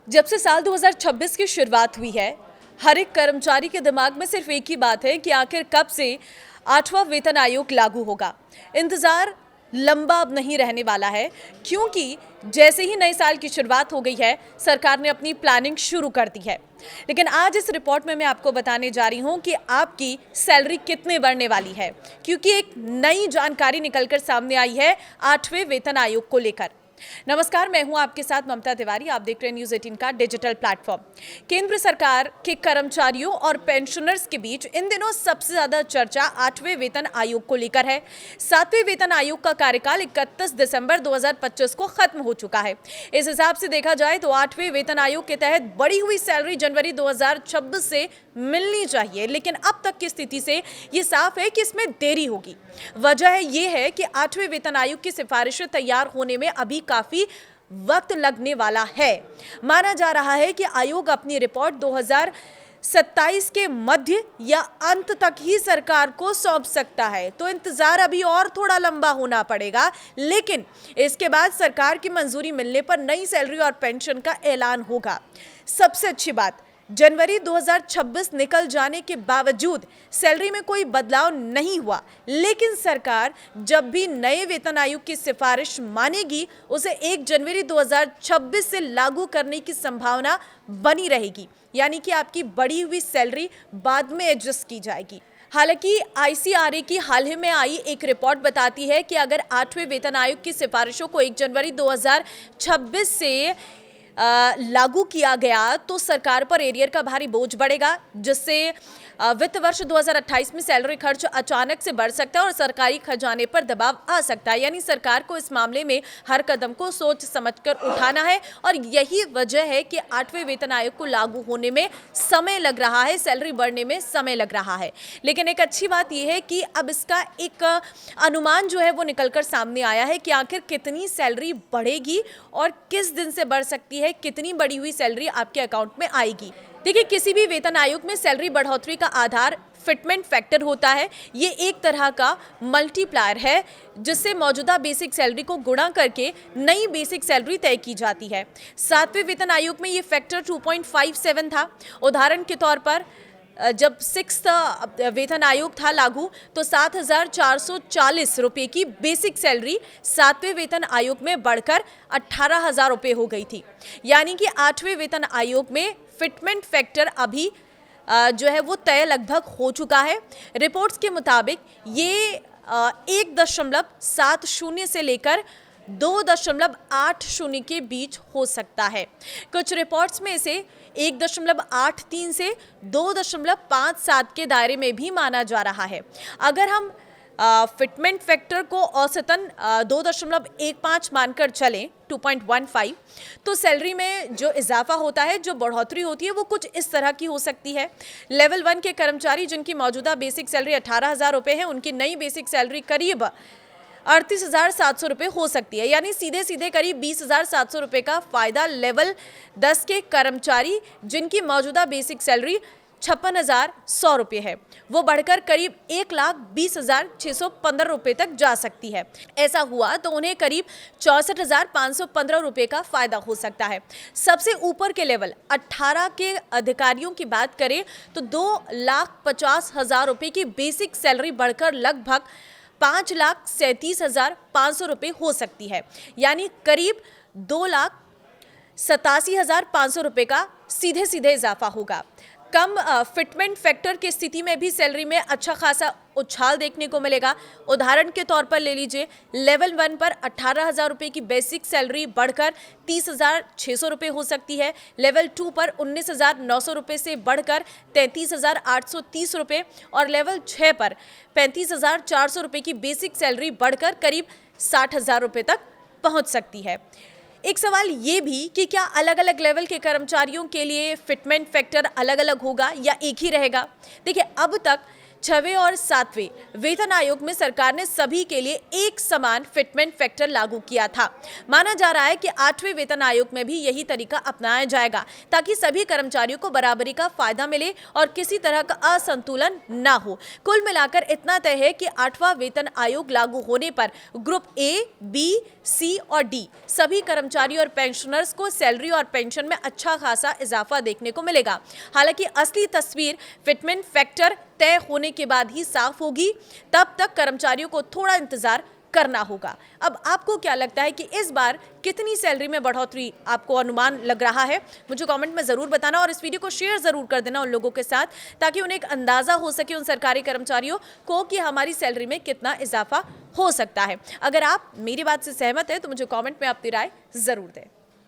जब से साल 2026 की शुरुआत हुई है, हर एक कर्मचारी के दिमाग में सिर्फ एक ही बात है कि आखिर कब से 8वां वेतन आयोग लागू होगा। इंतजार लंबा अब नहीं रहने वाला है, क्योंकि जैसे ही नए साल की शुरुआत हो गई है, सरकार ने अपनी प्लानिंग शुरू कर दी है। लेकिन आज इस रिपोर्ट में मैं आपको बताने जा रही हूं कि आपकी सैलरी कितने बढ़ने वाली है, क्योंकि एक नई जानकारी निकलकर सामने आई है 8वें वेतन आयोग को लेकर। नमस्कार, मैं हूं आपके साथ ममता तिवारी। आप देख रहे हैं न्यूज़ 18 का डिजिटल प्लेटफॉर्म। केंद्र सरकार के कर्मचारियों और पेंशनर्स के बीच इन दिनों सबसे ज्यादा चर्चा 8वें वेतन आयोग को लेकर है। 7वें वेतन आयोग का कार्यकाल 31 दिसंबर 2025 को खत्म हो चुका है। इस हिसाब से देखा जाए तो 8वें वेतन आयोग के तहत बढ़ी हुई सैलरी जनवरी 2026 से मिलनी चाहिए, लेकिन अब तक की स्थिति से ये साफ है कि इसमें देरी होगी। वजह ये है कि 8वें वेतन आयोग की सिफारिशें तैयार होने में अभी काफी वक्त लगने वाला है। माना जा रहा है कि आयोग अपनी रिपोर्ट 2027 के मध्य या अंत तक ही सरकार को सौंप सकता है, तो इंतजार अभी और थोड़ा लंबा होना पड़ेगा। लेकिन इसके बाद सरकार की मंजूरी मिलने पर नई सैलरी और पेंशन का ऐलान होगा। सबसे अच्छी बात, जनवरी 2026 निकल जाने के बावजूद सैलरी में कोई बदलाव नहीं हुआ, लेकिन सरकार जब भी नए वेतन आयोग की सिफारिश मानेगी, उसे 1 जनवरी 2026 से लागू करने की संभावना बनी रहेगी। यानी कि आपकी बढ़ी हुई सैलरी बाद में एडजस्ट की जाएगी। हालांकि आईसीआरए की हाल ही में आई एक रिपोर्ट बताती है कि अगर 8वें वेतन आयोग की सिफारिशों को 1 जनवरी 2026 से लागू किया गया तो सरकार पर एरियर का भारी बोझ बढ़ेगा, जिससे वित्त वर्ष 2028 में सैलरी खर्च अचानक से बढ़ सकता है और सरकारी खजाने पर दबाव आ सकता है। यानी सरकार को इस मामले में हर कदम को सोच समझकर उठाना है और यही वजह है कि 8वें वेतन आयोग को लागू होने में समय लग रहा है, सैलरी बढ़ने में समय लग रहा है। लेकिन एक अच्छी बात यह है कि अब इसका एक अनुमान जो है वो निकलकर सामने आया है कि आखिर कितनी सैलरी बढ़ेगी और किस दिन से बढ़ सकती है, कितनी बढ़ी हुई सैलरी आपके अकाउंट में आएगी। देखिए, किसी भी वेतन आयोग में सैलरी बढ़ोतरी का आधार फिटमेंट फैक्टर होता है। ये एक तरह का मल्टीप्लायर है, जिससे मौजूदा बेसिक सैलरी को गुणा करके नई बेसिक सैलरी तय की जाती है। 7वें वेतन आयोग में ये फैक्टर 2.57 था। उदाहरण के तौर पर जब 6वां वेतन आयोग था लागू, तो 7,440 रुपये की बेसिक सैलरी 7वें वेतन आयोग में बढ़कर 18,000 रुपये हो गई थी। यानी कि 8वें वेतन आयोग में फिटमेंट फैक्टर अभी जो है वो तय लगभग हो चुका है। रिपोर्ट्स के मुताबिक ये 1.70 से लेकर 2.80 के बीच हो सकता है। कुछ रिपोर्ट्स में इसे 1.83 से 2.57 के दायरे में भी माना जा रहा है। अगर हम फिटमेंट फैक्टर को औसतन 2.15 मानकर चलें, 2.15, तो सैलरी में जो इजाफा होता है, जो बढ़ोतरी होती है, वो कुछ इस तरह की हो सकती है। लेवल 1 के कर्मचारी जिनकी मौजूदा बेसिक सैलरी 18,000 रुपये है, उनकी नई बेसिक सैलरी करीब 38,700 रुपये हो सकती है। यानी सीधे सीधे करीब 20,700 रुपये का फायदा लेवल 10 के कर्मचारी जिनकी मौजूदा बेसिक सैलरी 56,100 रुपये है, वो बढ़कर करीब 1,20,615 रुपये तक जा सकती है। ऐसा हुआ तो उन्हें करीब 64,515 रुपये का फायदा हो सकता है। सबसे ऊपर के लेवल 18 के अधिकारियों की बात करें तो 2,50,000 रुपये की बेसिक सैलरी बढ़कर लगभग 5,37,500 रुपये हो सकती है। यानी करीब 2,87,500 रुपये का सीधे सीधे इजाफा होगा। कम फिटमेंट फैक्टर की स्थिति में भी सैलरी में अच्छा खासा उछाल देखने को मिलेगा। उदाहरण के तौर पर ले लीजिए, लेवल 1 पर 18,000 रुपये की बेसिक सैलरी बढ़कर 30,600 रुपये हो सकती है। लेवल 2 पर 19,900 रुपये से बढ़कर 33,830 रुपये और लेवल 6 पर 35,400 रुपये की बेसिक सैलरी बढ़कर करीब 60,000 रुपये तक पहुंच सकती है। एक सवाल ये भी कि क्या अलग अलग लेवल के कर्मचारियों के लिए फिटमेंट फैक्टर अलग अलग होगा या एक ही रहेगा। देखिए, अब तक 6वें और 7वें वेतन आयोग में सरकार ने सभी के लिए एक समान फिटमेंट फैक्टर लागू किया था। माना जा रहा है कि 8वें वेतन आयोग में भी यही तरीका अपनाया जाएगा ताकि सभी कर्मचारियों को बराबरी का फायदा मिले और किसी तरह का असंतुलन ना हो। कुल मिलाकर इतना तय है कि 8वां वेतन आयोग लागू होने पर ग्रुप ए, बी, सी और डी सभी कर्मचारी और पेंशनर्स को सैलरी और पेंशन में अच्छा खासा इजाफा देखने को मिलेगा। हालांकि असली तस्वीर फिटमेंट फैक्टर तय होने के बाद ही साफ होगी, तब तक कर्मचारियों को थोड़ा इंतजार करना होगा। अब आपको क्या लगता है कि इस बार कितनी सैलरी में बढ़ोतरी आपको अनुमान लग रहा है? मुझे कमेंट में जरूर बताना और इस वीडियो को शेयर जरूर कर देना उन लोगों के साथ ताकि उन्हें एक अंदाजा हो सके उन सरकारी कर्मचारियों को कि हमारी सैलरी में कितना इजाफा हो सकता है। अगर आप मेरी बात से सहमत हैं तो मुझे कमेंट में अपनी राय जरूर दें।